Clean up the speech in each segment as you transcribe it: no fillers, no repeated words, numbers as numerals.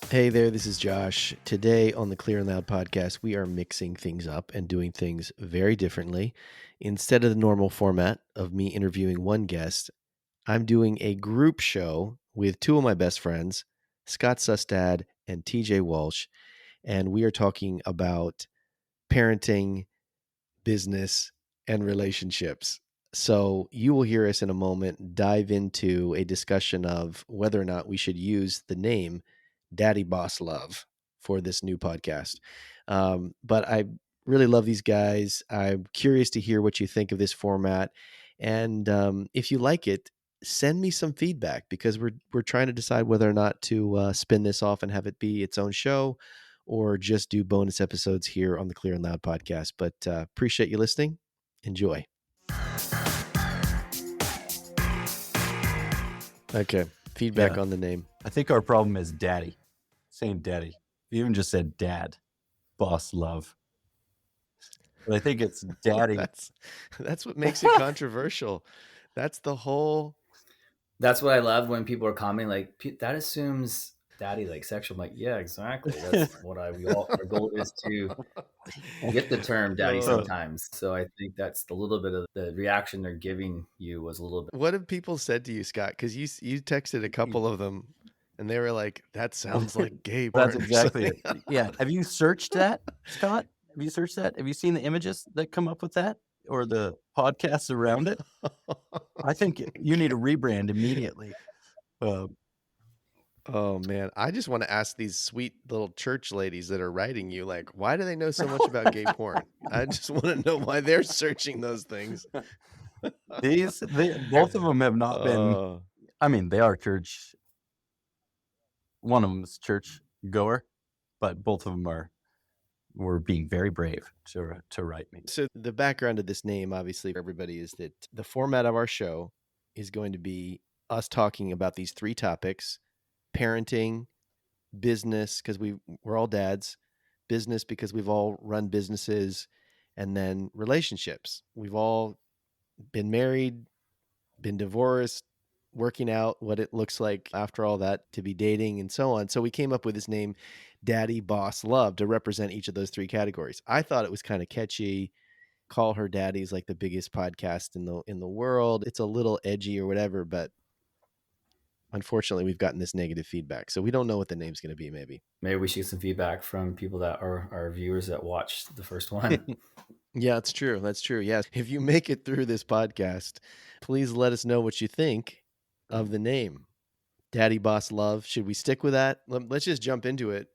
Hey there, this is Josh. Today on the Clear and Loud podcast, we are mixing things up and doing things very differently. Instead of the normal format of me interviewing one guest, I'm doing a group show with two of my best friends, Scott Sustad and TJ Walsh, and we are talking about parenting, business, and relationships. So you will hear us in a moment dive into a discussion of whether or not we should use the name Daddy Boss Love for this new podcast. But I really love these guys. I'm curious to hear what you think of this format. And if you like it, send me some feedback because we're trying to decide whether or not to spin this off and have it be its own show or just do bonus episodes here on the Clear and Loud podcast. But appreciate you listening. Enjoy. Okay. Feedback on the name. I think our problem is daddy. Saying daddy. You even just said dad. Boss Love. But I think it's daddy. That's what makes it controversial. That's the whole... That's what I love when people are commenting like, that assumes daddy like sexual. I'm like, yeah, exactly. That's what our goal is to get the term daddy sometimes. So I think that's a little bit of the reaction they're giving you was a little bit. What have people said to you, Scott? Because you texted a couple of them and they were like, that sounds like gay porn. That's exactly it. Yeah. Have you searched that, Scott? Have you searched that? Have you seen the images that come up with that or the podcasts around it? I think you need a rebrand immediately. Oh, man. I just want to ask these sweet little church ladies that are writing you, like, why do they know so much about gay porn? I just want to know why they're searching those things. Both of them have not been, I mean, they are church. One of them is church goer, but both of them were being very brave to write me. So the background of this name, obviously, for everybody is that the format of our show is going to be us talking about these three topics: parenting, business, because we're all dads, business because we've all run businesses, and then relationships. We've all been married, been divorced, working out what it looks like after all that to be dating and so on. So we came up with this name, Daddy Boss Love, to represent each of those three categories. I thought it was kind of catchy. Call Her Daddy's like the biggest podcast in the world. It's a little edgy or whatever, but unfortunately we've gotten this negative feedback. So we don't know what the name's going to be. Maybe we should get some feedback from people that are our viewers that watched the first one. Yeah, that's true. That's true. Yes. If you make it through this podcast, please let us know what you think of the name, Daddy Boss Love. Should we stick with that? Let's just jump into it.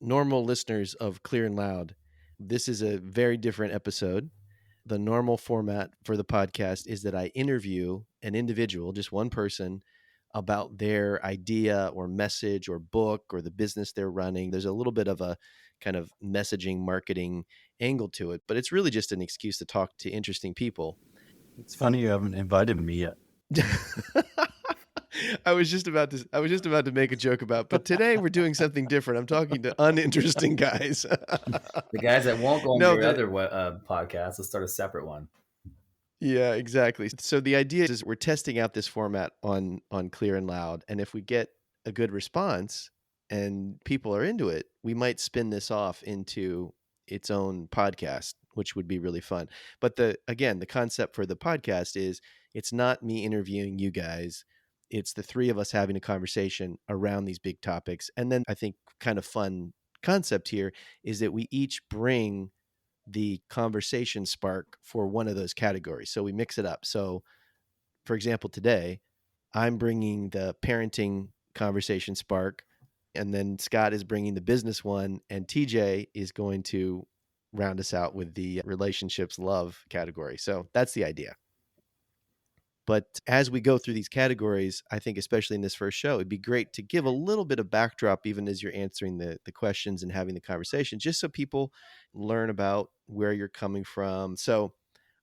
Normal listeners of Clear and Loud, this is a very different episode. The normal format for the podcast is that I interview an individual, just one person, about their idea or message or book or the business they're running. There's a little bit of a kind of messaging marketing angle to it, but it's really just an excuse to talk to interesting people. It's funny you haven't invited me yet. I was just about to make a joke about, but today we're doing something different. I'm talking to uninteresting guys. The guys that won't go on your other podcast. Let's start a separate one. Yeah, exactly. So the idea is we're testing out this format on Clear and Loud, and if we get a good response and people are into it, we might spin this off into its own podcast, which would be really fun. But the concept for the podcast is it's not me interviewing you guys. It's the three of us having a conversation around these big topics. And then I think kind of fun concept here is that we each bring the conversation spark for one of those categories. So we mix it up. So for example, today I'm bringing the parenting conversation spark, and then Scott is bringing the business one, and TJ is going to round us out with the relationships love category. So that's the idea. But as we go through these categories, I think especially in this first show, it'd be great to give a little bit of backdrop, even as you're answering the questions and having the conversation, just so people learn about where you're coming from. So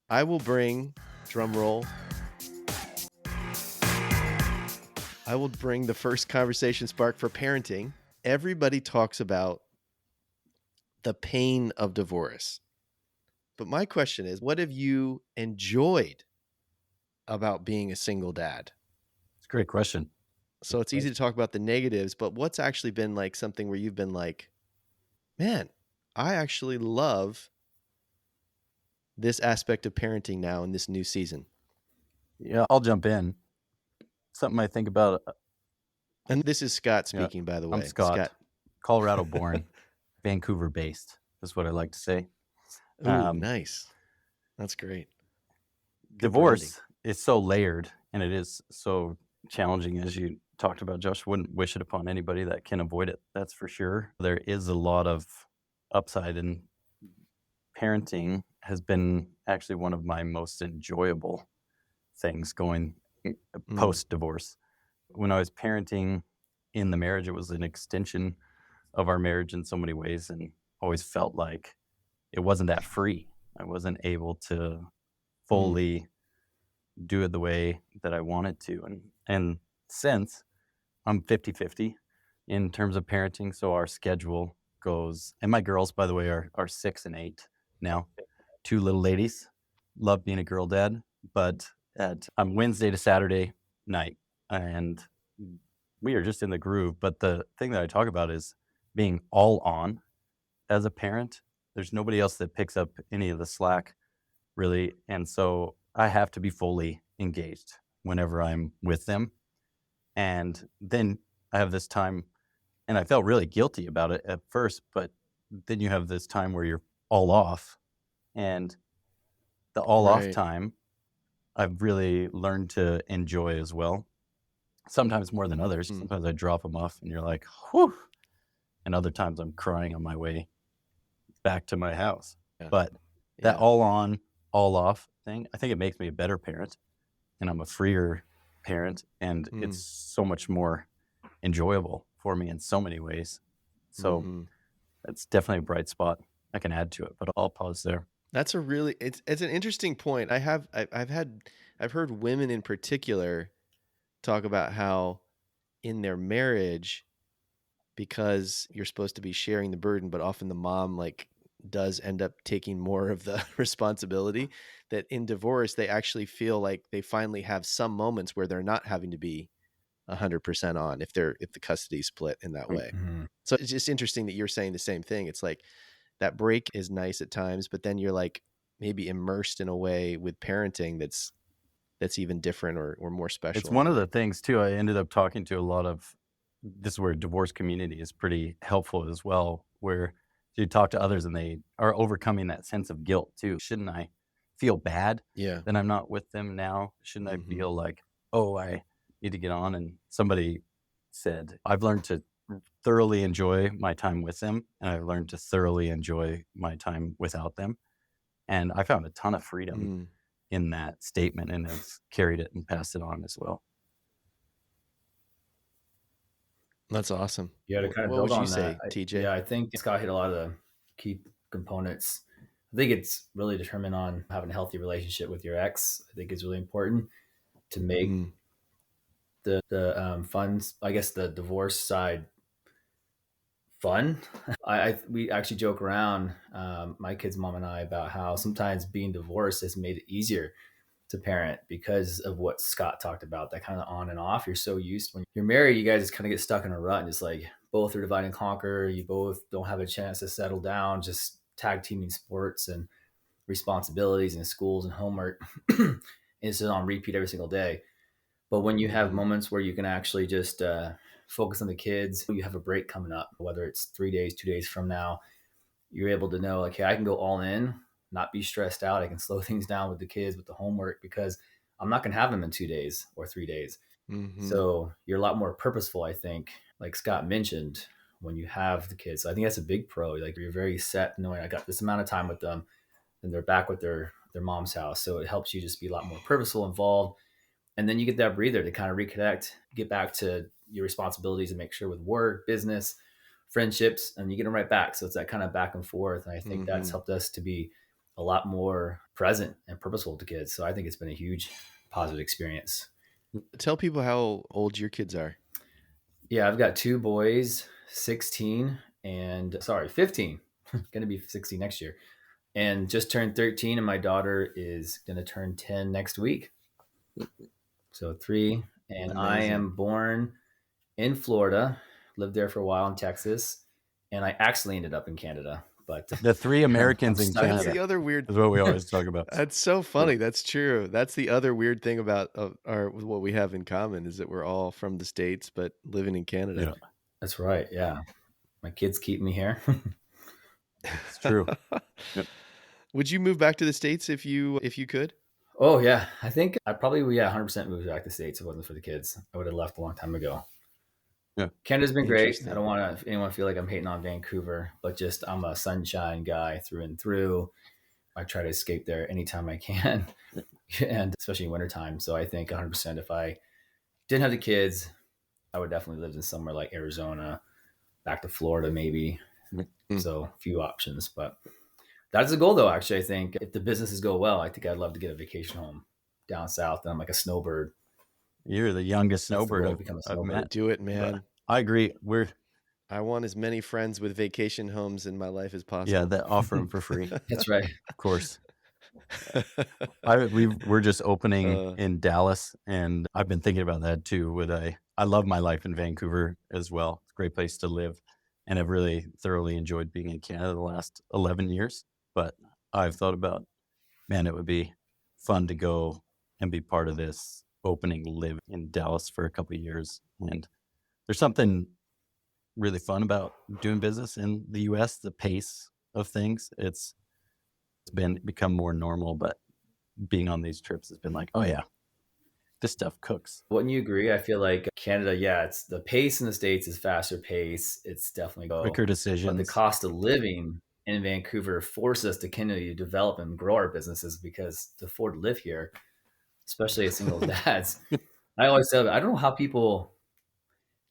I will bring, drum roll, I will bring the first conversation spark for parenting. Everybody talks about the pain of divorce. But my question is, what have you enjoyed about being a single dad? It's a great question. So it's easy to talk about the negatives, but what's actually been like something where you've been like, man, I actually love this aspect of parenting now in this new season? Yeah, I'll jump in. Something I think about. And this is Scott Yeah, speaking, by the I'm way. Scott, Colorado born, Vancouver based, is what I like to say. Ooh, nice. That's great. Good branding. Divorce is so layered, and it is so challenging, as you talked about, Josh. Wouldn't wish it upon anybody that can avoid it, that's for sure. There is a lot of upside, and parenting has been actually one of my most enjoyable things going post-divorce. When I was parenting in the marriage, it was an extension of our marriage in so many ways, and always felt like it wasn't that free. I wasn't able to fully do it the way that I wanted to. And since I'm 50-50 in terms of parenting, so our schedule goes, and my girls, by the way, are 6 and 8 now. 2 little ladies. Love being a girl dad, but I'm Wednesday to Saturday night, and we are just in the groove. But the thing that I talk about is being all on as a parent. There's nobody else that picks up any of the slack, really. And so I have to be fully engaged whenever I'm with them. And then I have this time, and I felt really guilty about it at first, but then you have this time where you're all off. And the all off time, I've really learned to enjoy as well. Sometimes more than others. Sometimes I drop them off and you're like, whew. And other times I'm crying on my way back to my house. But that all on, all off thing, I think it makes me a better parent, and I'm a freer parent, and it's so much more enjoyable for me in so many ways. So that's definitely a bright spot I can add to it, but I'll pause there. That's a really it's an interesting point. I've heard women in particular talk about how in their marriage, because you're supposed to be sharing the burden, but often the mom like does end up taking more of the responsibility, that in divorce they actually feel like they finally have some moments where they're not having to be 100% on if the custody split in that way. So it's just interesting that you're saying the same thing. It's like that break is nice at times, but then you're like maybe immersed in a way with parenting that's even different or more special. It's one of the things too. I ended up talking to a lot of, this is where divorce community is pretty helpful as well, where you talk to others and they are overcoming that sense of guilt too. Shouldn't I feel bad that I'm not with them now? Shouldn't I feel like, oh, I need to get on? And somebody said, I've learned to thoroughly enjoy my time with them, and I've learned to thoroughly enjoy my time without them. And I found a ton of freedom in that statement, and have carried it and passed it on as well. That's awesome. Yeah, to kind of what build would you on say, that, TJ? I think Scott hit a lot of the key components. I think it's really determined on having a healthy relationship with your ex. I think it's really important to make the funds, I guess the divorce side fun. We actually joke around, my kid's mom and I, about how sometimes being divorced has made it easier to parent because of what Scott talked about, that kind of on and off. You're so used, when you're married, you guys just kind of get stuck in a rut, and it's like both are divide and conquer. You both don't have a chance to settle down, just tag teaming sports and responsibilities and schools and homework. It's on repeat every single day. But when you have moments where you can actually just focus on the kids, you have a break coming up, whether it's 3 days, 2 days from now, you're able to know, like, hey, I can go all in, not be stressed out. I can slow things down with the kids, with the homework, because I'm not going to have them in 2 days or 3 days. So you're a lot more purposeful, I think, like Scott mentioned, when you have the kids. So I think that's a big pro. Like, you're very set knowing I got this amount of time with them, and they're back with their mom's house. So it helps you just be a lot more purposeful, involved. And then you get that breather to kind of reconnect, get back to your responsibilities, and make sure with work, business, friendships, and you get them right back. So it's that kind of back and forth. And I think that's helped us to be a lot more present and purposeful to kids. So I think it's been a huge positive experience. Tell people how old your kids are. Yeah, I've got 2 boys, 15, going to be 16 next year, and just turned 13. And my daughter is going to turn 10 next week. So 3. And I Amazing. am born in Florida, lived there for a while in Texas, and I actually ended up in Canada. But The 3 Americans I'm in stuck That's Canada the here. other weird is what we always talk about. That's so funny. That's true. That's the other weird thing about our what we have in common is that we're all from the States but living in Canada. Yeah, That's right. Yeah. My kids keep me here. it's true. Yep. Would you move back to the States if you could? Oh, yeah. I think I probably would, 100% move back to the States if it wasn't for the kids. I would have left a long time ago. Yeah. Canada's been great. I Interesting. don't want anyone to feel like I'm hating on Vancouver, but just I'm a sunshine guy through and through. I try to escape there anytime I can, and especially in wintertime. So I think 100% if I didn't have the kids, I would definitely live in somewhere like Arizona, back to Florida maybe. Mm. So a few options, but that's the goal though. Actually, I think if the businesses go well, I think I'd love to get a vacation home down south. And I'm like a snowbird. You're the youngest That's the snowbird goal, become a I've snowbird. met. Do it, But man. I agree. I want as many friends with vacation homes in my life as possible. Yeah, that offer them for free, That's right. of course. We're just opening in Dallas, and I've been thinking about that too. I love my life in Vancouver as well. It's a great place to live, and I've really thoroughly enjoyed being in Canada the last 11 years. But I've thought about, man, it would be fun to go and be part of this opening live in Dallas for a couple of years. And there's something really fun about doing business in the US, the pace of things. It's become more normal, but being on these trips has been like, oh yeah, this stuff cooks. Wouldn't you agree? I feel like Canada, it's the pace in the States is faster pace. It's definitely Quicker but the decisions. cost of living in Vancouver forces us to continue to develop and grow our businesses because to afford to live here, especially as single dads, I always say, I don't know how people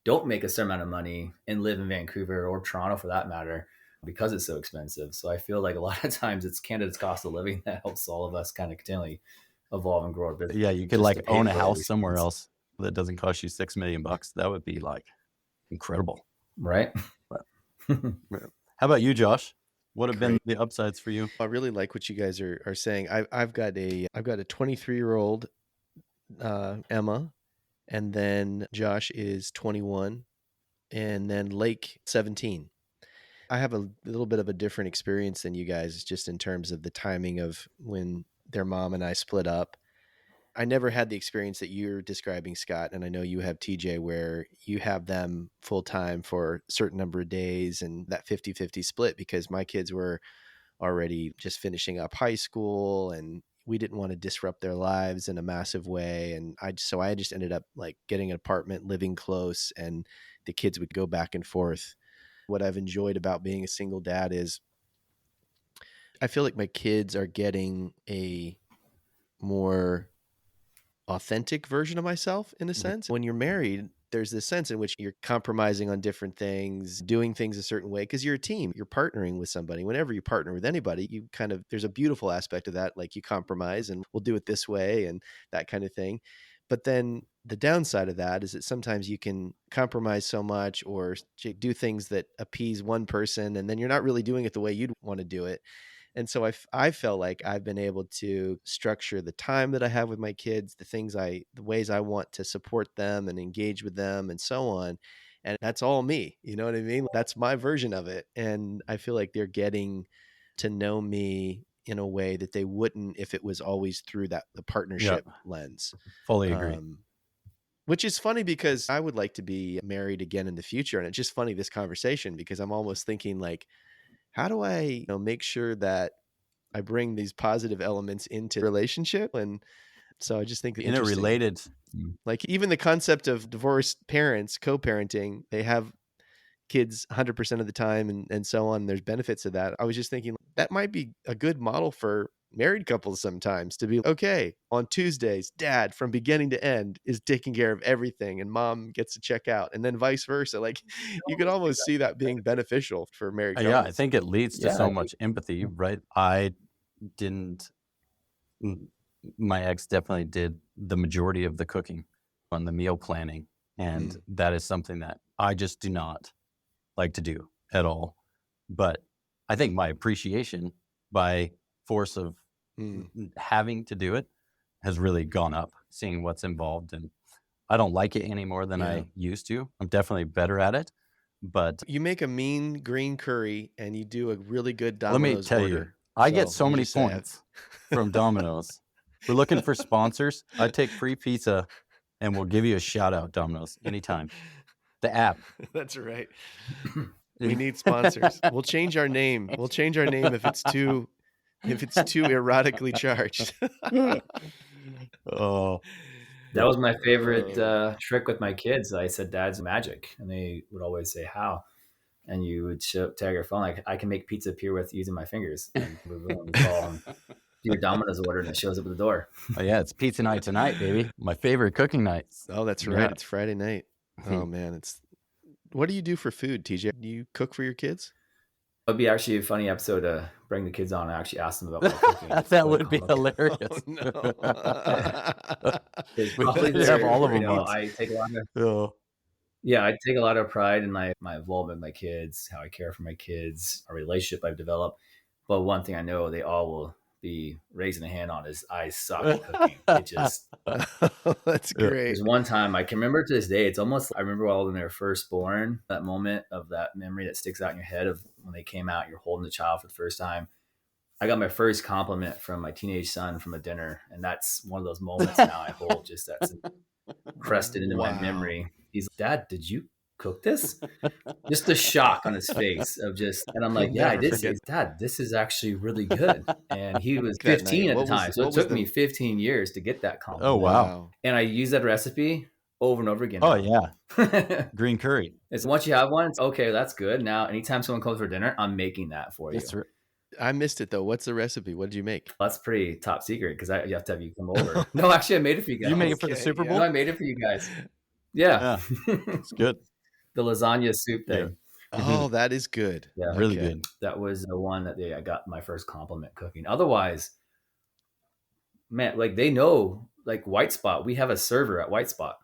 don't make a certain amount of money and live in Vancouver or Toronto for that matter because it's so expensive. So I feel like a lot of times it's Canada's cost of living that helps all of us kind of continually evolve and grow our business. Yeah, you could just like to pay own a for house everything somewhere else. else that doesn't cost you $6 million. That would be like incredible. Right? But how about you, Josh? What have been Great. the upsides for you? I really like what you guys are saying. I've got a 23-year-old Emma, and then Josh is 21, and then Lake 17. I have a little bit of a different experience than you guys, just in terms of the timing of when their mom and I split up. I never had the experience that you're describing, Scott, and I know you have, TJ, where you have them full time for a certain number of days and that 50-50 split, because my kids were already just finishing up high school and we didn't want to disrupt their lives in a massive way. And I just ended up like getting an apartment, living close, and the kids would go back and forth. What I've enjoyed about being a single dad is I feel like my kids are getting a more authentic version of myself, in a sense. When you're married, there's this sense in which you're compromising on different things, doing things a certain way, because you're a team, you're partnering with somebody. Whenever you partner with anybody, you kind of, there's a beautiful aspect of that, like you compromise and we'll do it this way and that kind of thing. But then the downside of that is that sometimes you can compromise so much or do things that appease one person, and then you're not really doing it the way you'd want to do it. And so I felt like I've been able to structure the time that I have with my kids, the ways I want to support them and engage with them and so on. And that's all me. You know what I mean? That's my version of it. And I feel like they're getting to know me in a way that they wouldn't if it was always through the partnership lens. Fully agree. Which is funny because I would like to be married again in the future. And it's just funny, this conversation, because I'm almost thinking like, how do I make sure that I bring these positive elements into relationship? And so I just think In a interesting. related, Like even the concept of divorced parents, co-parenting, they have kids 100% of the time and so on. There's benefits of that. I was just thinking that might be a good model for married couples sometimes, to be okay, on Tuesdays, dad from beginning to end is taking care of everything and mom gets to check out, and then vice versa. Like you could almost see that being beneficial for married couples. yeah, I think it leads to Yeah, so much empathy, right? My ex definitely did the majority of the cooking on the meal planning. And that is something that I just do not like to do at all. But I think my appreciation by force of having to do it has really gone up, seeing what's involved. And I don't like it any more than I used to. I'm definitely better at it. But You make a mean green curry and you do a really good let me Domino's tell order. you, I get so I'm many just saying. points from Domino's. We're looking for sponsors. I take free pizza and we'll give you a shout out, Domino's, anytime. The app. That's right. We need sponsors. We'll change our name. We'll change our name if it's too erotically charged. Oh, That was my favorite trick with my kids. I said, "Dad's magic," and they would always say, "How?" And you would tag your phone like, "I can make pizza appear with using my fingers." And we would call and do your Domino's order, and it shows up at the door. oh yeah, it's pizza night tonight, baby. My favorite cooking nights. Oh, that's right. Yeah. It's Friday night. Oh man, what do you do for food, TJ? Do you cook for your kids? It'd be actually a funny episode to bring the kids on and actually ask them about my cooking. That would be hilarious. Oh, no. We have all of them once. I take a lot of I take a lot of pride in my involvement with my kids, how I care for my kids, a relationship I've developed. But one thing I know they all will be raising a hand on is I suck at cooking. It just That's great. There's one time I can remember to this day. It's almost I remember when they were first born. That moment of that memory that sticks out in your head of when they came out. You're holding the child for the first time. I got my first compliment from my teenage son from a dinner, and that's one of those moments now I hold just that's crested into my memory. He's like, "Dad, did you cook this?" Just the shock on his face of and I'm like, "Yeah, I did." Say, "Dad, this is actually really good." And he was 15 at the time, so it took me 15 years to get that compliment. Oh wow! And I use that recipe over and over again. Oh yeah, green curry. It's once you have one, it's okay. That's good. Now, anytime someone comes for dinner, I'm making that for you. I missed it though. What's the recipe? What did you make? That's pretty top secret because you have to have you come over. No, actually, I made it for you guys. You made it for the Super Bowl? No, I made it for you guys. Yeah. It's good. The lasagna soup thing. Oh, that is good. Yeah, really good. That was the one that I got my first compliment cooking. Otherwise, man, like they know, like White Spot. We have a server at White Spot.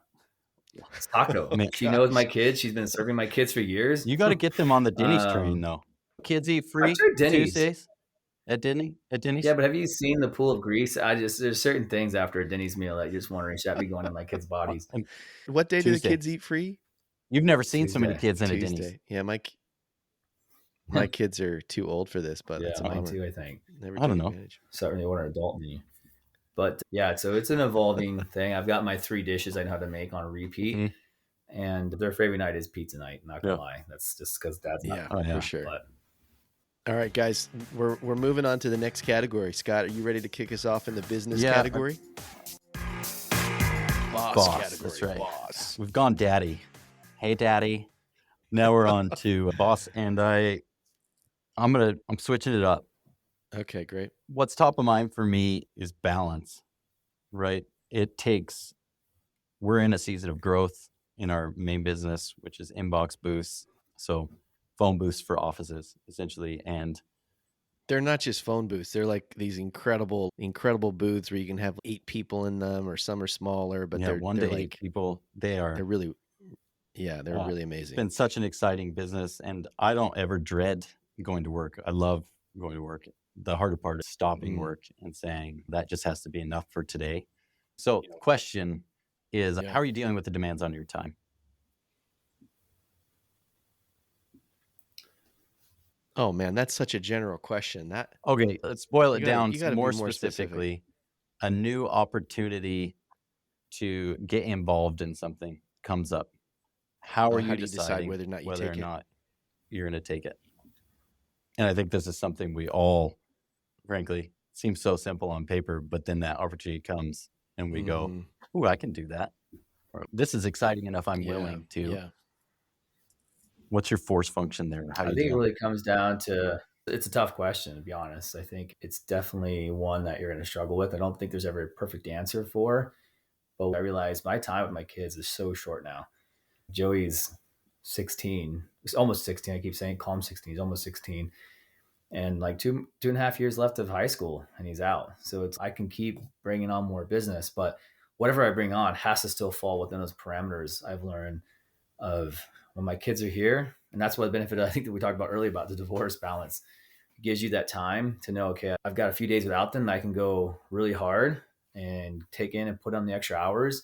It's Taco. She knows my kids. She's been serving my kids for years. You got to get them on the Denny's train, though. Kids eat free Tuesdays at Denny's. Yeah, but have you seen the pool of grease? There's certain things after a Denny's meal that you're just wondering should I be going in my kids' bodies. What day do the kids eat free? You've never seen so many kids in a Denny's. Yeah, my kids are too old for this, but that's mine too. I think. I don't know. Certainly, what an adult me. But yeah, so it's an evolving thing. I've got my 3 dishes I know how to make on repeat, and their favorite night is pizza night. Not gonna lie, that's just because Dad's not. For sure. But, all right, guys, we're moving on to the next category. Scott, are you ready to kick us off in the business category? Boss category. That's right. Boss. We've gone daddy. Hey, daddy. Now we're on to boss, and I'm switching it up. Okay, great. What's top of mind for me is balance, right? We're in a season of growth in our main business, which is inbox booths. So phone booths for offices, essentially. And they're not just phone booths. They're like these incredible booths where you can have 8 people in them, or some are smaller, but they're 1 to 8 people. They're really amazing. It's been such an exciting business, and I don't ever dread going to work. I love going to work. The harder part is stopping work and saying that just has to be enough for today. So the question is, how are you dealing with the demands on your time? Oh man, that's such a general question. Okay, let's boil it down more specifically. A new opportunity to get involved in something comes up. How are you deciding whether or not you're going to take it? And I think this is something we all, frankly, seems so simple on paper, but then that opportunity comes and we go, "Ooh, I can do that." Or, "This is exciting enough. I'm willing to." Yeah. What's your force function there? I think it really comes down to, it's a tough question, to be honest. I think it's definitely one that you're going to struggle with. I don't think there's ever a perfect answer for, but I realize my time with my kids is so short now. Joey's 16. He's almost 16. I keep saying, call him 16. He's almost 16. And like 2.5 years left of high school and he's out. So I can keep bringing on more business, but whatever I bring on has to still fall within those parameters I've learned of when my kids are here. And that's what the benefit, I think, that we talked about earlier about the divorce balance. It gives you that time to know, okay, I've got a few days without them. I can go really hard and take in and put on the extra hours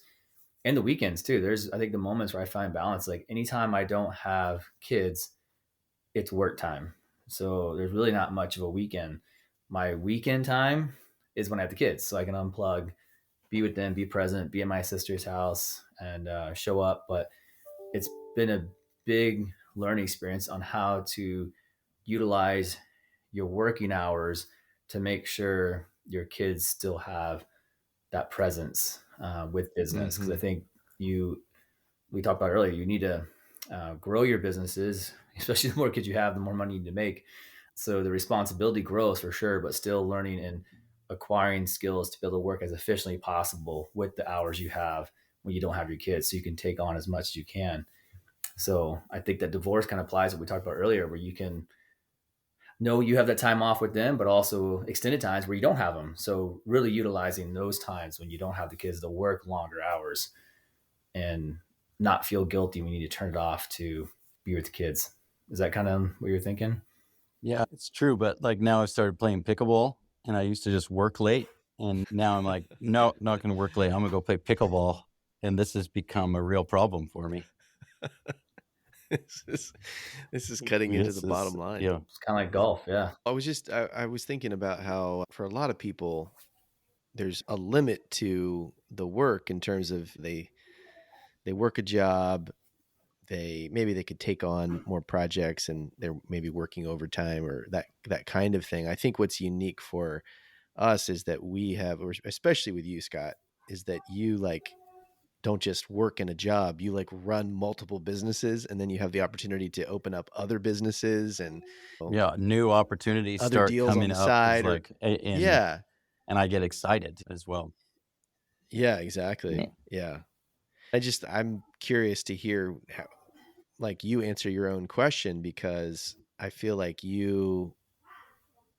and the weekends too. There's, I think, the moments where I find balance. Like anytime I don't have kids, it's work time. So there's really not much of a weekend. My weekend time is when I have the kids, so I can unplug, be with them, be present, be at my sister's house, and show up. But it's been a big learning experience on how to utilize your working hours to make sure your kids still have that presence with business. Because I think we talked about earlier, you need to grow your businesses, especially the more kids you have, the more money you need to make. So the responsibility grows for sure, but still learning and acquiring skills to be able to work as efficiently possible with the hours you have when you don't have your kids, so you can take on as much as you can. So I think that divorce kind of applies what we talked about earlier, where you can know you have that time off with them, but also extended times where you don't have them. So really utilizing those times when you don't have the kids to work longer hours and not feel guilty when you need to turn it off to be with the kids. Is that kind of what you're thinking? Yeah, it's true. But like now I started playing pickleball, and I used to just work late. And now I'm like, no, not going to work late. I'm going to go play pickleball. And this has become a real problem for me. This is cutting into the bottom line. Yeah. It's kind of like golf. Yeah. I was thinking about how for a lot of people, there's a limit to the work in terms of they work a job, maybe they could take on more projects and they're maybe working overtime or that kind of thing. I think what's unique for us is that we have, or especially with you, Scott, is that you like don't just work in a job, you like run multiple businesses, and then you have the opportunity to open up other businesses and yeah, new opportunities other start deals on coming the up. side, Like, yeah, and I get excited as well. yeah, exactly. Yeah. I'm curious to hear how, like, you answer your own question, because I feel like you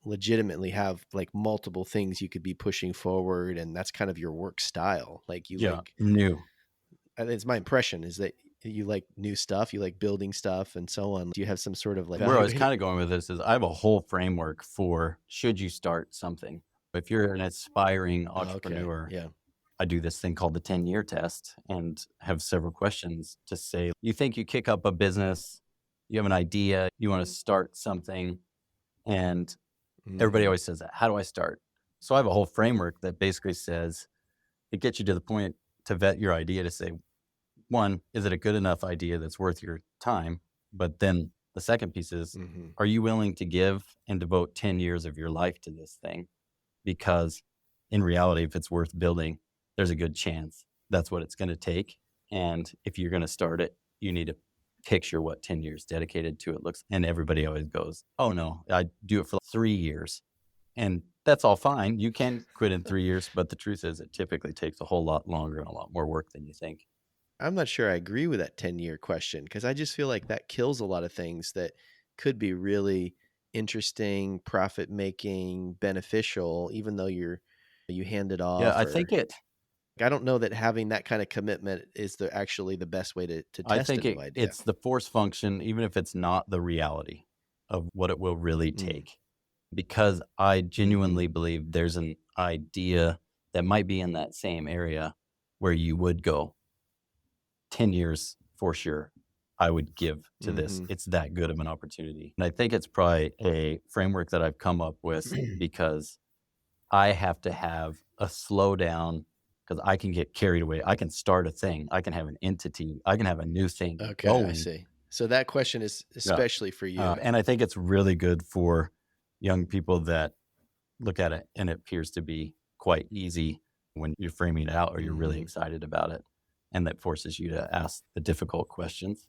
legitimately have like multiple things you could be pushing forward, and that's kind of your work style. Like New. it's my impression is that you like new stuff, you like building stuff and so on. Do you have some sort of like Where I was kind of going with this is I have a whole framework for should you start something. If you're an aspiring entrepreneur, yeah, I do this thing called the 10-year test and have several questions to say, you think you kick up a business, you have an idea, you want to start something, and everybody always says that. How do I start? So I have a whole framework that basically says it gets you to the point to vet your idea to say, one, is it a good enough idea that's worth your time? But then the second piece is, are you willing to give and devote 10 years of your life to this thing? Because in reality, if it's worth building, there's a good chance that's what it's going to take. And if you're going to start it, you need to picture what 10 years dedicated to it looks. And everybody always goes, oh no, I do it for 3 years. And that's all fine. You can quit in 3 years. But the truth is it typically takes a whole lot longer and a lot more work than you think. I'm not sure I agree with that 10-year question, because I just feel like that kills a lot of things that could be really interesting, profit making, beneficial, even though you hand it off. Yeah, I think I don't know that having that kind of commitment is actually the best way to test a new idea. It's the force function, even if it's not the reality of what it will really take. Because I genuinely believe there's an idea that might be in that same area where you would go 10 years for sure. I would give to this. It's that good of an opportunity. And I think it's probably a framework that I've come up with because I have to have a slowdown, because I can get carried away. I can start a thing. I can have an entity. I can have a new thing. Okay, going. I see. So that question is especially for you. And I think it's really good for young people that look at it and it appears to be quite easy when you're framing it out or you're really excited about it. And that forces you to ask the difficult questions.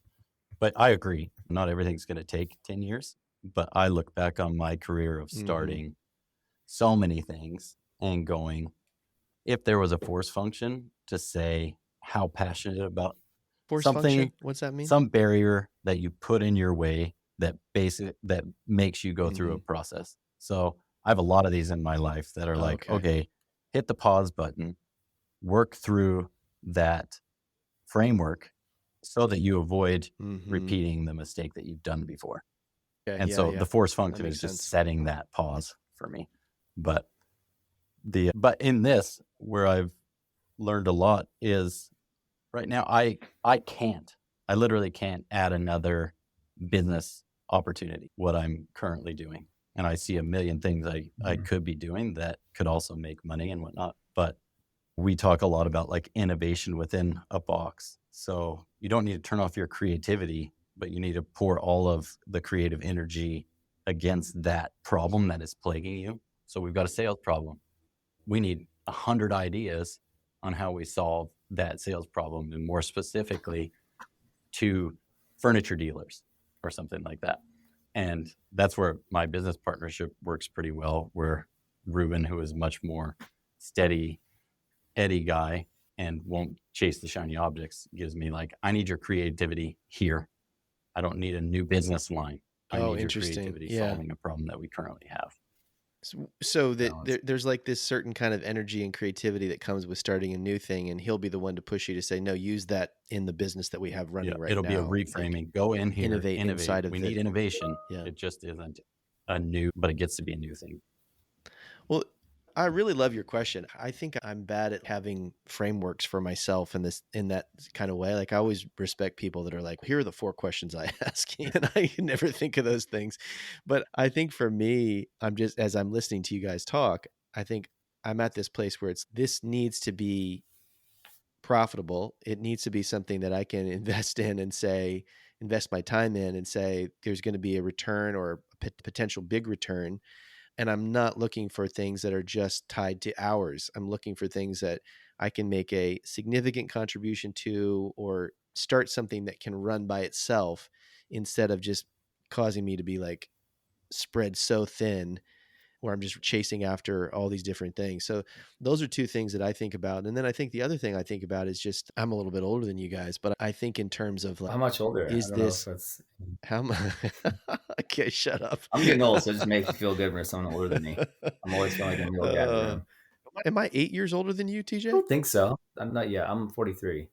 But I agree, not everything's going to take 10 years. But I look back on my career of starting so many things and going, if there was a force function to say how passionate about force something, function? What's that mean? Some barrier that you put in your way that makes you go through a process. So I have a lot of these in my life that are like, okay, hit the pause button, work through that framework so that you avoid repeating the mistake that you've done before. The force function is just setting that pause for me. But But in this, where I've learned a lot is right now I literally can't add another business opportunity what I'm currently doing. And I see a million things I could be doing that could also make money and whatnot. But we talk a lot about like innovation within a box. So you don't need to turn off your creativity, but you need to pour all of the creative energy against that problem that is plaguing you. So we've got a sales problem. We need 100 ideas on how we solve that sales problem, and more specifically to furniture dealers or something like that. And that's where my business partnership works pretty well, where Ruben, who is much more steady Eddie guy and won't chase the shiny objects, gives me like, I need your creativity here. I don't need a new business line. I Oh, need your interesting. creativity Yeah. solving a problem that we currently have. So that there's like this certain kind of energy and creativity that comes with starting a new thing, and he'll be the one to push you to say, no, use that in the business that we have running right It'll now. be a reframing. Go in here, innovate inside of we it. need innovation. Yeah. It just isn't a new, but it gets to be a new thing. Well, I really love your question. I think I'm bad at having frameworks for myself in that kind of way. Like I always respect people that are like, here are the 4 questions I ask you. And I never think of those things. But I think for me, as I'm listening to you guys talk, I think I'm at this place where this needs to be profitable. It needs to be something that I can invest in and invest my time in and say, there's going to be a return or a potential big return. And I'm not looking for things that are just tied to hours. I'm looking for things that I can make a significant contribution to, or start something that can run by itself instead of just causing me to be like spread so thin where I'm just chasing after all these different things. So those are 2 things that I think about. And then I think the other thing I think about is just, I'm a little bit older than you guys, but I think in terms of like, How much older? is I don't know this, if that's... how much? Okay, shut up. I'm getting old, so it just makes me feel good when someone older than me. I'm always feeling like a little guy in the room. Am I 8 years older than you, I TJ? don't think so. I'm not yet. I'm 43.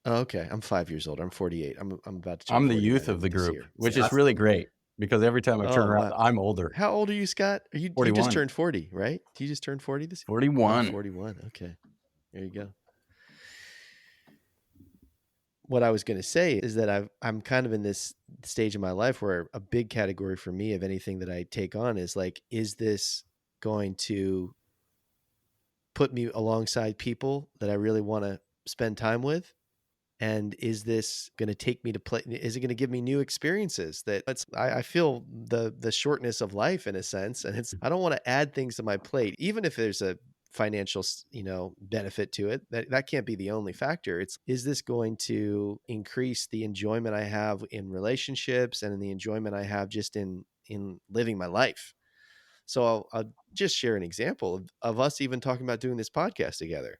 Oh, okay. I'm 5 years older. I'm 48. I'm about to turn I'm the 49 youth of the this group, year. which So is really great because every time I turn Oh, around, wow. I'm older. How old are you, Scott? You just 41. turned 40, right? You just turned 40 this year? 41. Oh, 41. Okay. There you go. What I was going to say is that I'm kind of in this stage of my life where a big category for me of anything that I take on is like, is this going to put me alongside people that I really want to spend time with? And is this going to take me to play? Is it going to give me new experiences? I feel the shortness of life in a sense, and I don't want to add things to my plate, even if there's a financial, benefit to it. That can't be the only factor. Is this going to increase the enjoyment I have in relationships and in the enjoyment I have just in living my life? So I'll just share an example of us even talking about doing this podcast together,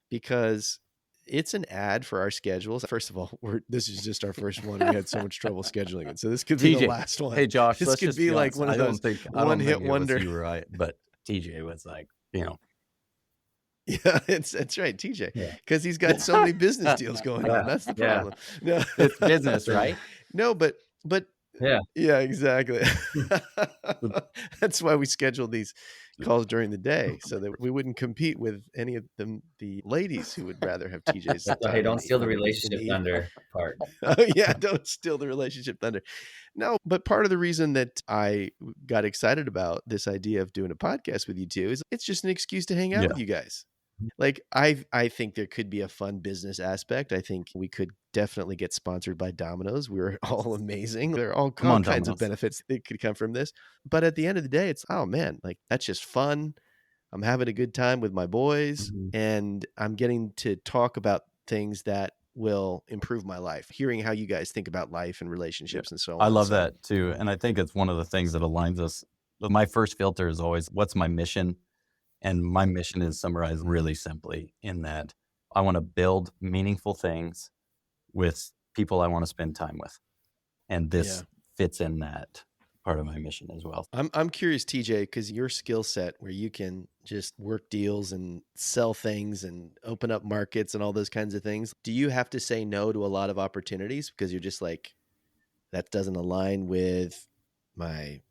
because it's an ad for our schedules. First of all, this is just our first one. We had so much trouble scheduling it, so this could be the last one. Hey, Josh, this let's could just be like honest. one of those one-hit wonder. You were right, but TJ was like, Yeah, that's right, TJ, because he's got so many business deals going on. That's the problem. No, it's business, right? No, but yeah, exactly. That's why we scheduled these calls during the day, so that we wouldn't compete with any of the ladies who would rather have TJ's time. Hey, don't steal the relationship thunder part. Oh yeah, don't steal the relationship thunder. No, but part of the reason that I got excited about this idea of doing a podcast with you two is it's just an excuse to hang out with you guys. Like I think there could be a fun business aspect. I think we could definitely get sponsored by Domino's. We're all amazing. There are all kinds of benefits that could come from this. But at the end of the day, it's, oh man, like that's just fun. I'm having a good time with my boys, and I'm getting to talk about things that will improve my life, hearing how you guys think about life and relationships and so on. I love that too. And I think it's one of the things that aligns us. But my first filter is always, what's my mission? And my mission is summarized really simply in that I want to build meaningful things with people I want to spend time with. And this fits in that part of my mission as well. I'm curious, TJ, because your skill set where you can just work deals and sell things and open up markets and all those kinds of things, do you have to say no to a lot of opportunities because you're just like, that doesn't align with my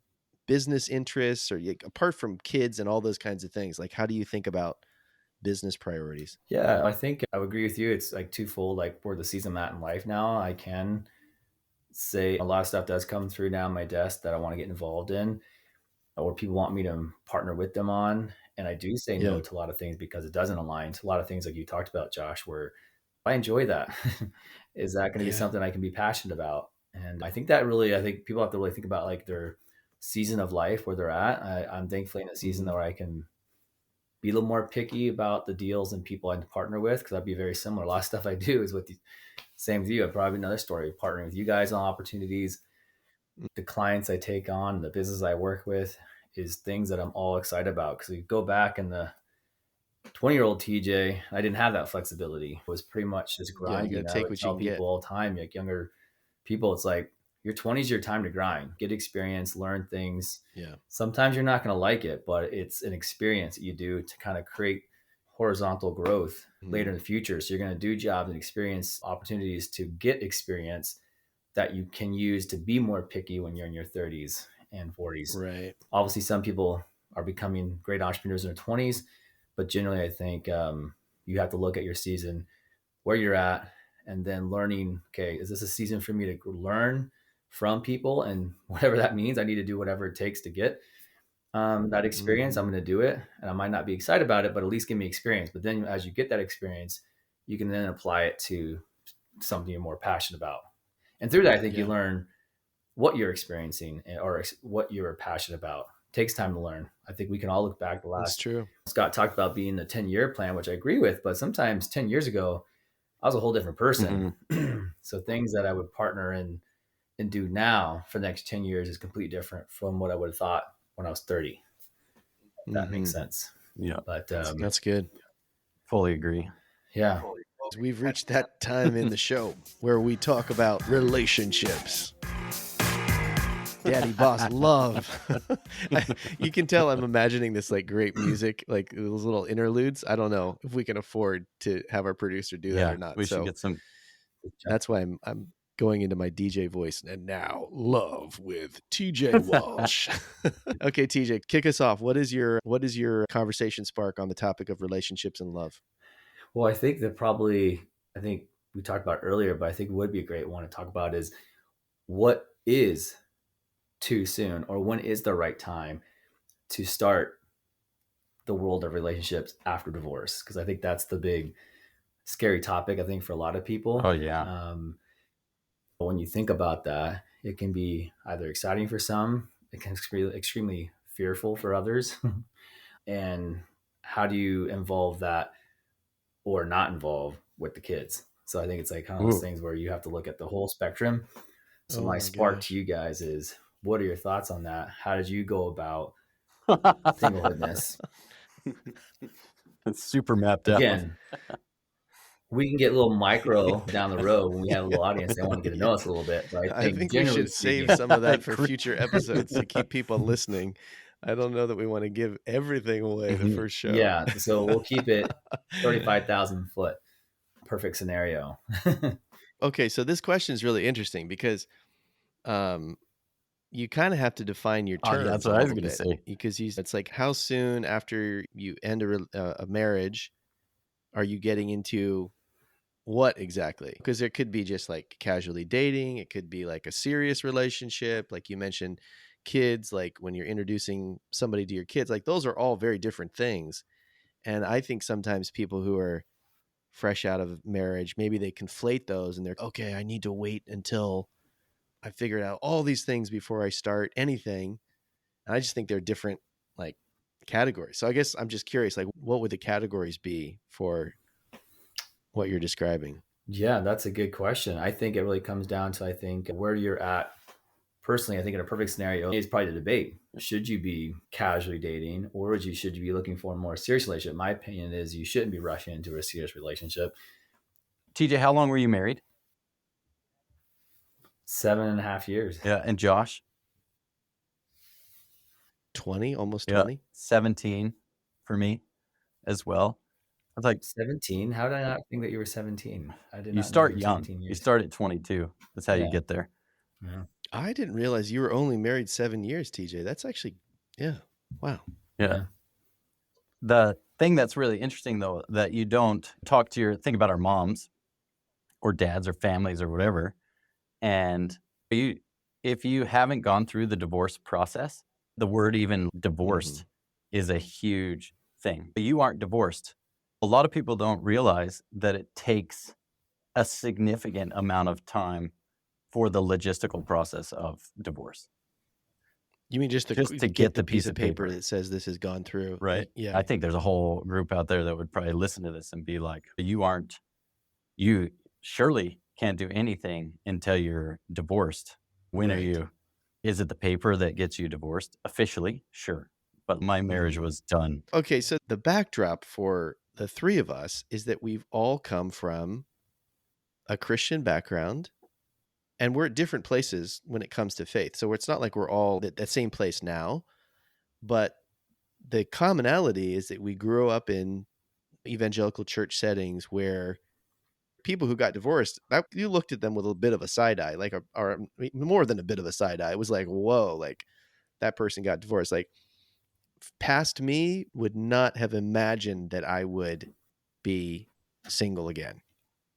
business interests, or apart from kids and all those kinds of things? Like, how do you think about business priorities? Yeah, I think I would agree with you. It's like twofold. Like where the season I'm at in life now, I can say a lot of stuff does come through now on my desk that I want to get involved in, or people want me to partner with them on. And I do say Yeah. no to a lot of things because it doesn't align to a lot of things like you talked about, Josh, where I enjoy that. Is that going to be Yeah. something I can be passionate about? And I think that really, I think people have to really think about like their season of life where they're at. I'm thankfully in a season where I can be a little more picky about the deals and people I partner with, because I'd be very similar. A lot of stuff I do is with the same with you. I'd probably another story, partnering with you guys on opportunities. The clients I take on, the business I work with is things that I'm all excited about. Because we go back in the 20-year-old TJ, I didn't have that flexibility. It was pretty much just Yeah, you grinding. got to I take would what you tell can get. people all the time, like younger people, it's like your 20s, your time to grind, get experience, learn things. Yeah. Sometimes you're not going to like it, but it's an experience that you do to kind of create horizontal growth later in the future. So you're going to do jobs and experience opportunities to get experience that you can use to be more picky when you're in your 30s and 40s. Right. Obviously, some people are becoming great entrepreneurs in their 20s, but generally, I think you have to look at your season, where you're at, and then learning, okay, is this a season for me to learn from people? And whatever that means, I need to do whatever it takes to get that experience. I'm going to do it. And I might not be excited about it, but at least give me experience. But then as you get that experience, you can then apply it to something you're more passionate about. And through that, I think you learn what you're experiencing or what you're passionate about. It takes time to learn. I think we can all look back the last. That's true. Scott talked about being a 10-year plan, which I agree with, but sometimes 10 years ago, I was a whole different person. So things that I would partner in and do now for the next 10 years is completely different from what I would have thought when I was 30. If that makes sense. Yeah. But That's good. Fully agree. Yeah. We've reached that time in the show where we talk about relationships. Daddy Boss Love. You can tell I'm imagining this like great music, like those little interludes. I don't know if we can afford to have our producer do that or not. We should get some. That's why I'm going into my DJ voice. And now, Love with TJ Walsh. Okay, TJ, kick us off. What is your conversation spark on the topic of relationships and love? Well, I think we talked about earlier, but I think would be a great one to talk about is what is too soon, or when is the right time to start the world of relationships after divorce? Because I think that's the big scary topic, I think, for a lot of people. Oh, yeah. When you think about that, it can be either exciting for some, it can be extremely fearful for others. And how do you involve that or not involve with the kids? So I think it's like kind of those things where you have to look at the whole spectrum. So my spark to you guys is, what are your thoughts on that? How did you go about singlehoodness? It's super mapped out. Again, we can get a little micro down the road when we have a little audience. They want to get to know us a little bit. But I think we should save some of that for future episodes to keep people listening. I don't know that we want to give everything away the first show. Yeah, so we'll keep it 35,000 foot. Perfect scenario. Okay, so this question is really interesting because you kind of have to define your terms. That's what I was going to say. Because it's like, how soon after you end a marriage are you getting into what exactly? Because there could be just like casually dating. It could be like a serious relationship. Like you mentioned, kids, like when you're introducing somebody to your kids, like those are all very different things. And I think sometimes people who are fresh out of marriage, maybe they conflate those and they're, okay, I need to wait until I figured out all these things before I start anything. And I just think they're different like categories. So I guess I'm just curious, like what would the categories be for what you're describing? Yeah, that's a good question. I think it really comes down to, I think, where you're at. Personally, I think in a perfect scenario is probably the debate. Should you be casually dating, or should you be looking for a more serious relationship? My opinion is you shouldn't be rushing into a serious relationship. TJ, how long were you married? 7.5 years. Yeah. And Josh? 20, almost 20. 17 for me as well. I was like 17. How did I not think that you were 17? I did. You not start know young. You start at 22. That's how you get there. Yeah. I didn't realize you were only married 7 years, TJ. That's actually, yeah. Wow. Yeah. The thing that's really interesting, though, that you don't think about our moms or dads or families or whatever. And if you haven't gone through the divorce process, the word even divorced is a huge thing. But you aren't divorced. A lot of people don't realize that it takes a significant amount of time for the logistical process of divorce. You mean just to get the piece of paper that says this has gone through? Right. Yeah. I think there's a whole group out there that would probably listen to this and be like, you surely can't do anything until you're divorced. When are you? Is it the paper that gets you divorced? Officially, sure. But my marriage was done. Okay, so the backdrop for the three of us is that we've all come from a Christian background, and we're at different places when it comes to faith. So it's not like we're all at that same place now, but the commonality is that we grew up in evangelical church settings where people who got divorced, you looked at them with a bit of a side eye, like, or more than a bit of a side eye. It was like, whoa, like that person got divorced. Like, past me would not have imagined that I would be single again,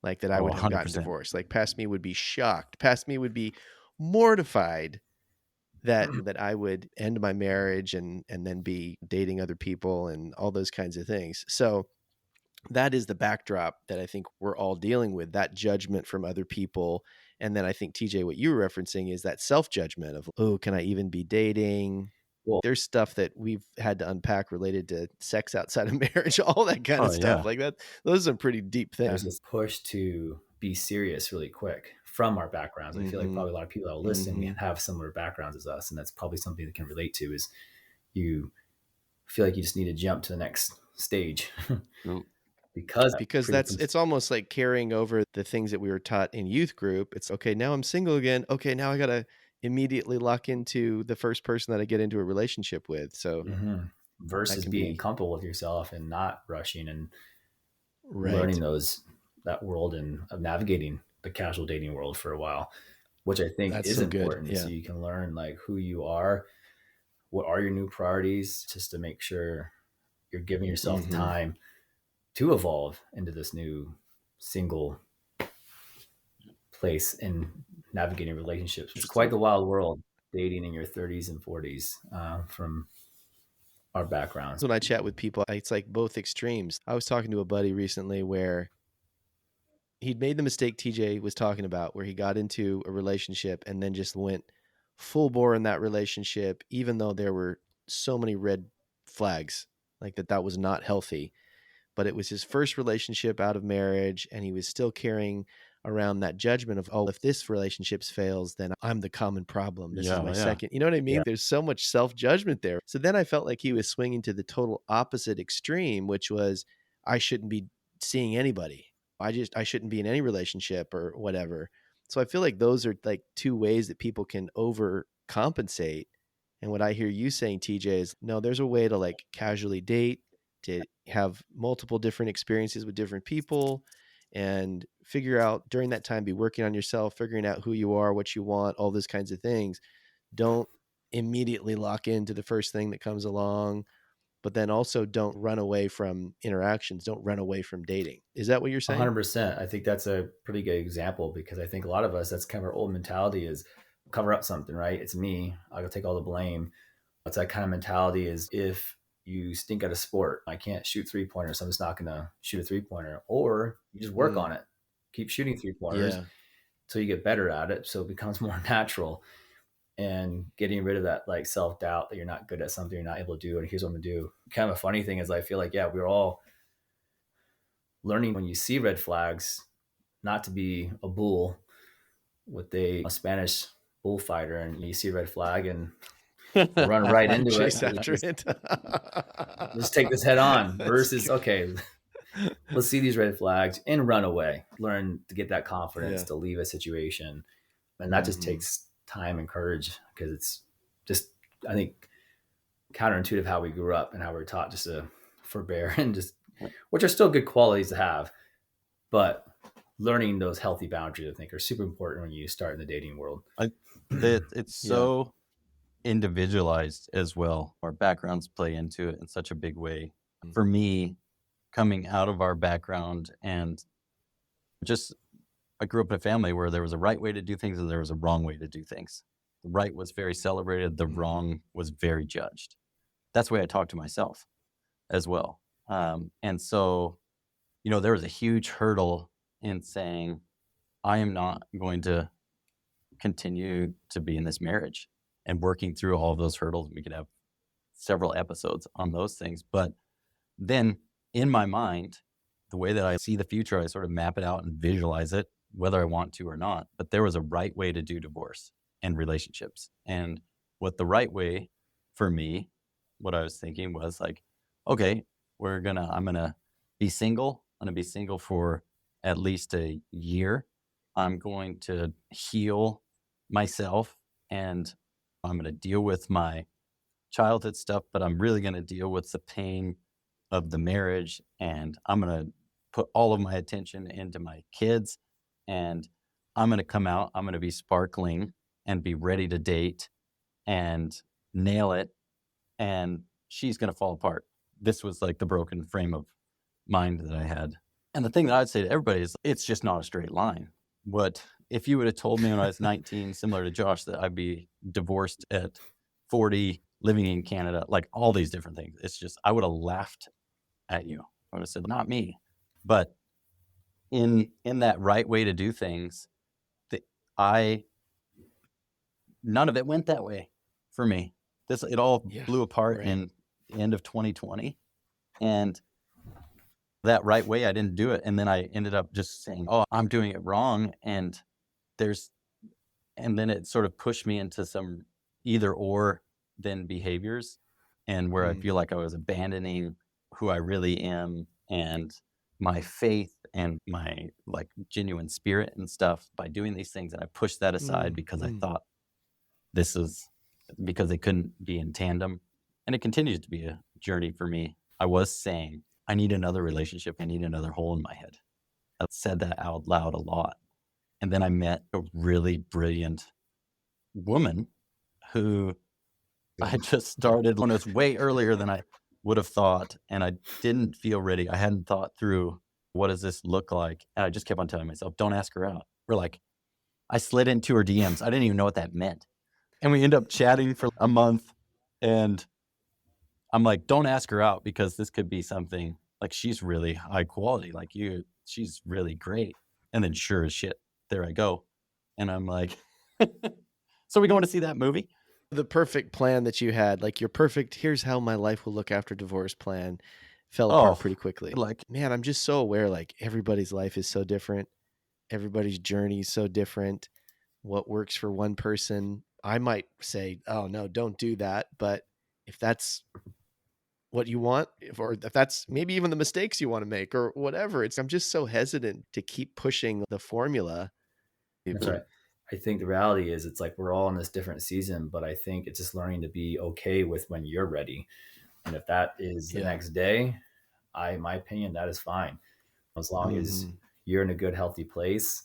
like that I would have gotten 100%. divorced. Like, past me would be shocked. Past me would be mortified that I would end my marriage and then be dating other people and all those kinds of things. So that is the backdrop that I think we're all dealing with, that judgment from other people. And then I think, TJ, what you were referencing is that self-judgment of, oh, can I even be dating? Well, there's stuff that we've had to unpack related to sex outside of marriage, all that kind of stuff. Yeah. Like that. Those are pretty deep things. There's this push to be serious really quick from our backgrounds. I feel like probably a lot of people that will listen, we have similar backgrounds as us. And that's probably something that can relate to is you feel like you just need to jump to the next stage. Because it's almost like carrying over the things that we were taught in youth group. It's okay, now I'm single again. Okay, now I got to immediately lock into the first person that I get into a relationship with. So versus being comfortable with yourself and not rushing and learning that world and of navigating the casual dating world for a while, which I think is important. Yeah. So you can learn like who you are, what are your new priorities, just to make sure you're giving yourself time to evolve into this new single place in navigating relationships. It's quite the wild world, dating in your 30s and 40s from our backgrounds. When I chat with people, it's like both extremes. I was talking to a buddy recently where he'd made the mistake TJ was talking about, where he got into a relationship and then just went full bore in that relationship, even though there were so many red flags, like that was not healthy. But it was his first relationship out of marriage, and he was still carrying around that judgment of, oh, if this relationship fails, then I'm the common problem. This is my second. You know what I mean? There's so much self-judgment there. So then I felt like he was swinging to the total opposite extreme, which was, I shouldn't be seeing anybody. I shouldn't be in any relationship or whatever. So I feel like those are like two ways that people can overcompensate. And what I hear you saying, TJ, is no, there's a way to like casually date, to have multiple different experiences with different people, and figure out during that time, be working on yourself, figuring out who you are, what you want, all those kinds of things. Don't immediately lock into the first thing that comes along, but then also don't run away from interactions. Don't run away from dating. Is that what you're saying? 100%. I think that's a pretty good example, because I think a lot of us, that's kind of our old mentality, is cover up something, right? It's me. I'll take all the blame. It's that kind of mentality is, if you stink at a sport, I can't shoot 3-pointers, so I'm just not going to shoot a 3-pointer. Or you just work on it. Keep shooting 3-pointers until you get better at it, so it becomes more natural. And getting rid of that like self-doubt that you're not good at something, you're not able to do, and here's what I'm going to do. Kind of a funny thing is, I feel like, we're all learning, when you see red flags, not to be a bull with a Spanish bullfighter, and you see a red flag and run right into Chase after it. Just take this head on. Versus, okay, let's see these red flags and run away. Learn to get that confidence to leave a situation. And that just takes time and courage, because it's just, I think, counterintuitive how we grew up and how we're taught just to forbear, and just, which are still good qualities to have, but learning those healthy boundaries, I think, are super important when you start in the dating world. It's Yeah. so individualized as well. Our backgrounds play into it in such a big way. For me, coming out of our background and just I grew up in a family where there was a right way to do things and there was a wrong way to do things. The right was very celebrated, the wrong was very judged. That's the way I talk to myself as well. And so, there was a huge hurdle in saying, I am not going to continue to be in this marriage and working through all of those hurdles. We could have several episodes on those things. But then in my mind, the way that I see the future, I sort of map it out and visualize it, whether I want to or not. But there was a right way to do divorce and relationships. And what the right way for me, what I was thinking was like, okay, I'm going to be single. I'm going to be single for at least a year. I'm going to heal myself and I'm going to deal with my childhood stuff, but I'm really going to deal with the pain of the marriage. And I'm going to put all of my attention into my kids and I'm going to come out. I'm going to be sparkling and be ready to date and nail it. And she's going to fall apart. This was like the broken frame of mind that I had. And the thing that I'd say to everybody is it's just not a straight line. What if you would have told me when I was 19, similar to Josh, that I'd be divorced at 40, living in Canada, like all these different things. It's just, I would have laughed at you. I would have said, not me. But in that right way to do things, none of it went that way for me. It all blew apart in the end of 2020. And that right way, I didn't do it. And then I ended up just saying, oh, I'm doing it wrong. And then it sort of pushed me into some either or then behaviors and where I feel like I was abandoning who I really am and my faith and my like genuine spirit and stuff by doing these things. And I pushed that aside because I thought because they couldn't be in tandem. And it continues to be a journey for me. I was saying, I need another relationship. I need another hole in my head. I said that out loud a lot. And then I met a really brilliant woman who I just started on this way earlier than I would have thought. And I didn't feel ready. I hadn't thought through what does this look like. And I just kept on telling myself, don't ask her out. I slid into her DMs. I didn't even know what that meant. And we end up chatting for a month. And I'm like, don't ask her out because this could be something like she's really high quality. She's really great. And then sure as shit, there I go. And I'm like, so we going to see that movie? The perfect plan that you had, like your perfect, here's how my life will look after divorce plan fell apart pretty quickly. Man, I'm just so aware, like everybody's life is so different. Everybody's journey is so different. What works for one person, I might say, oh no, don't do that. But if that's what you want, or if that's maybe even the mistakes you want to make or whatever, I'm just so hesitant to keep pushing the formula. That's right. I think the reality is it's like we're all in this different season, but I think it's just learning to be okay with when you're ready. And if that is the next day, in my opinion, that is fine. As long as you're in a good, healthy place.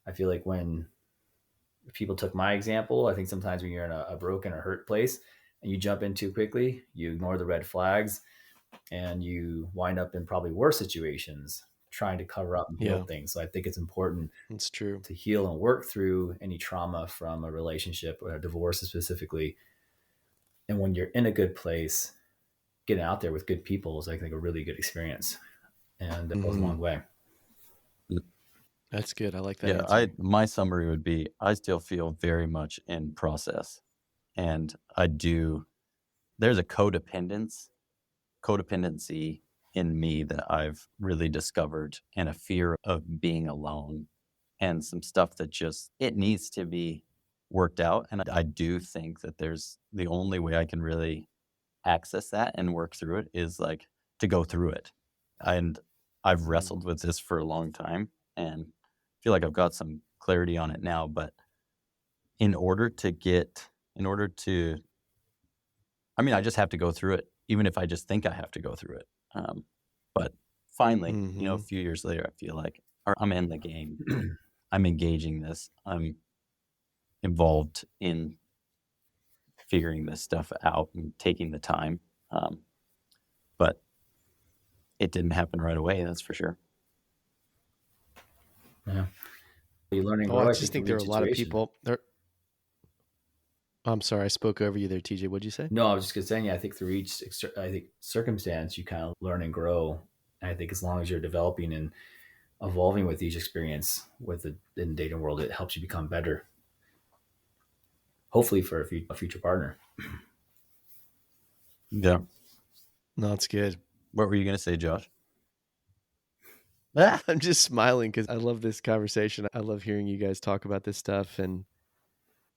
I feel like when people took my example, I think sometimes when you're in a broken or hurt place and you jump in too quickly, you ignore the red flags and you wind up in probably worse situations trying to cover up and heal things. So I think it's important to heal and work through any trauma from a relationship or a divorce specifically. And when you're in a good place, getting out there with good people is, I think, a really good experience. And it goes a long way. That's good. I like that. Yeah, my summary would be, I still feel very much in process. And there's a codependency in me that I've really discovered, and a fear of being alone and some stuff that it needs to be worked out. And I do think that the only way I can really access that and work through it is like to go through it. And I've wrestled with this for a long time and feel like I've got some clarity on it now. But I I just have to go through it, even if I just think I have to go through it. But finally, a few years later, I feel like I'm in the game. I'm engaging this. I'm involved in figuring this stuff out and taking the time. But it didn't happen right away, that's for sure. Yeah. You learn and Oh, grow, I I just think, think from there are each a lot of situation. people there. I'm sorry, I spoke over you there, TJ. What'd you say? No, I was just gonna say, yeah, I think through each, I think, circumstance, you kind of learn and grow. And I think as long as you're developing and evolving with each experience in the dating world, it helps you become better. Hopefully for a future partner. Yeah. No, it's good. What were you going to say, Josh? I'm just smiling because I love this conversation. I love hearing you guys talk about this stuff. And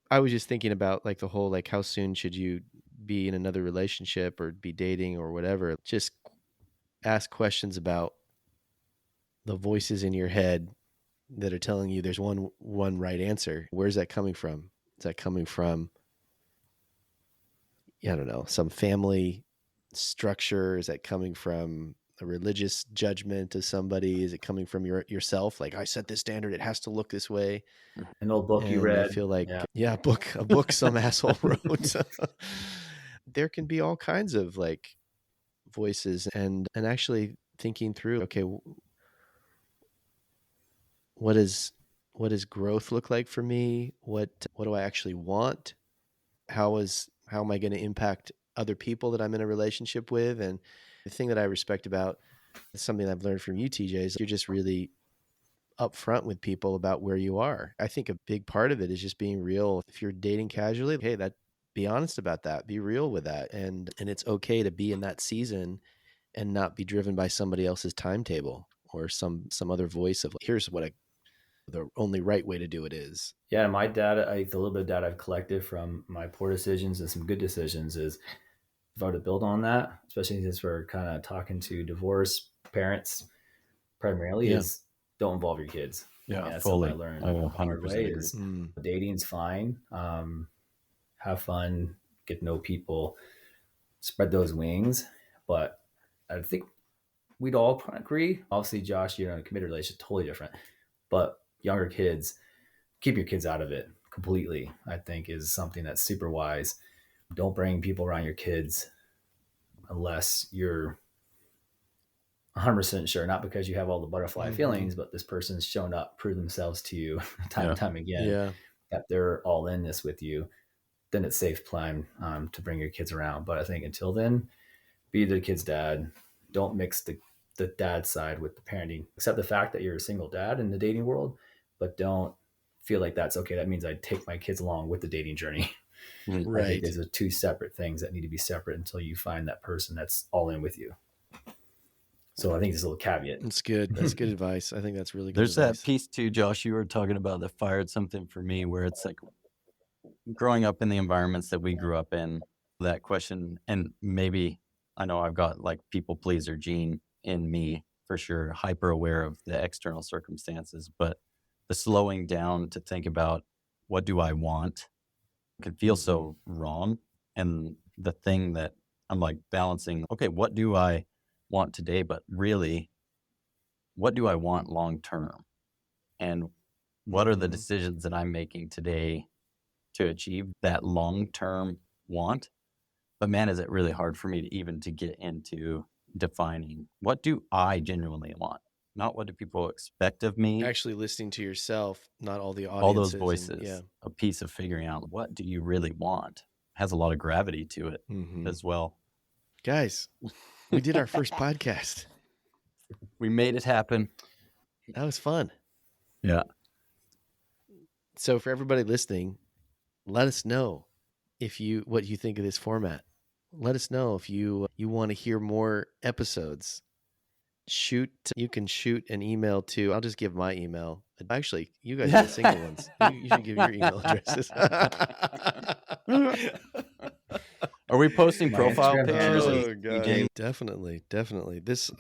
I was just thinking about like the whole, like, how soon should you be in another relationship or be dating or whatever? Just ask questions about the voices in your head that are telling you there's one right answer. Where's that coming from? Is that coming from, I don't know, some family structure? Is that coming from a religious judgment of somebody? Is it coming from yourself? Like, I set this standard, it has to look this way. An old book you And I read. feel like, Yeah. a book some asshole wrote. There can be all kinds of like voices, and actually thinking through, okay, what does growth look like for me? What do I actually want? How am I going to impact other people that I'm in a relationship with? And the thing that I respect about something I've learned from you, TJ, is you're just really upfront with people about where you are. I think a big part of it is just being real. If you're dating casually, hey, be honest about that. Be real with that. And it's okay to be in that season and not be driven by somebody else's timetable or some other voice of, here's what the only right way to do it is. Yeah, my data, the little bit of data I've collected from my poor decisions and some good decisions is, if I were to build on that, especially since we're kind of talking to divorced parents primarily, Yeah. is don't involve your kids. Yeah, That's fully. something I learned I the hard 100% way. agree. Is dating's fine. Have fun, get to know people, spread those wings. But I think we'd all agree. Obviously, Josh, you're in a committed relationship, totally different. But younger kids, keep your kids out of it completely, I think, is something that's super wise. Don't bring people around your kids unless you're 100% sure, not because you have all the butterfly feelings, but this person's shown up, proved themselves to you time and time again, that they're all in this with you. Then it's safe time to bring your kids around. But I think until then, be the kid's dad. Don't mix the dad side with the parenting. Accept the fact that you're a single dad in the dating world, but don't feel like that's okay. That means I take my kids along with the dating journey. Right. I think these are two separate things that need to be separate until you find that person that's all in with you. So I think there's a little caveat. That's good. That's good advice. I think that's really good There's advice. that piece too, Josh, you were talking about that fired something for me, where it's like growing up in the environments that we grew up in, that question, and maybe I know I've got like people pleaser gene in me for sure, hyper aware of the external circumstances, but the slowing down to think about what do I want can feel so wrong. And the thing that I'm like balancing, okay, what do I want today, but really, what do I want long term? And what are the decisions that I'm making today to achieve that long term want? But man, is it really hard for me to even to get into defining what do I genuinely want? Not what do people expect of me. Actually listening to yourself, not all the audiences. All those voices, a piece of figuring out what do you really want has a lot of gravity to it as well. Guys, we did our first podcast. We made it happen. That was fun. Yeah. So for everybody listening, let us know what you think of this format. Let us know if you want to hear more episodes. You can shoot an email to, I'll just give my email. Actually, you guys are the single ones. You should give your email addresses. Are we posting My profile Instagram pictures? handle Oh, is God. DJ. Definitely. This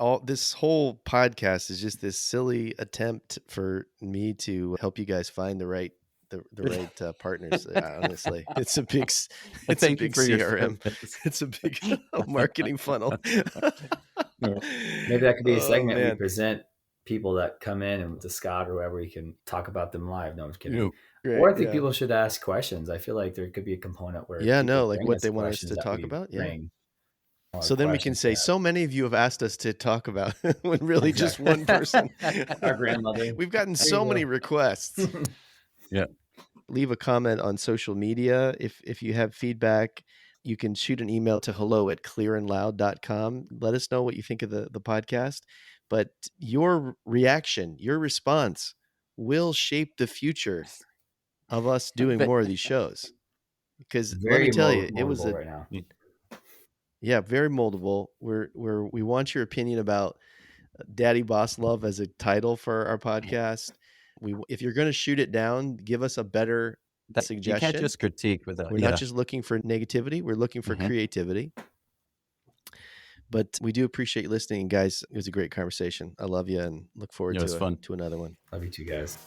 whole podcast is just this silly attempt for me to help you guys find the right partners. Honestly, it's a big CRM. It's a big marketing funnel. Maybe that could be a segment we present people that come in and to Scott or whoever, we can talk about them live. No, I'm just kidding. Great, or I think people should ask questions. I feel like there could be a component where people like bring what us they want us questions to that talk we about. Yeah. bring So then we can say, so many of you have asked us to talk about when really just one person. Our grandmother. We've gotten so many requests. Yeah. Leave a comment on social media. If you have feedback, you can shoot an email to hello@clearandloud.com. Let us know what you think of the podcast. But your reaction, your response will shape the future of us doing more of these shows. Because let me tell you, it was right now. Yeah, very moldable. We want your opinion about Daddy Boss Love as a title for our podcast. If you're going to shoot it down, give us a better suggestion. You can't just critique without. We're not just looking for negativity. We're looking for creativity. But we do appreciate you listening, guys. It was a great conversation. I love you and look forward to another one. Love you too, guys.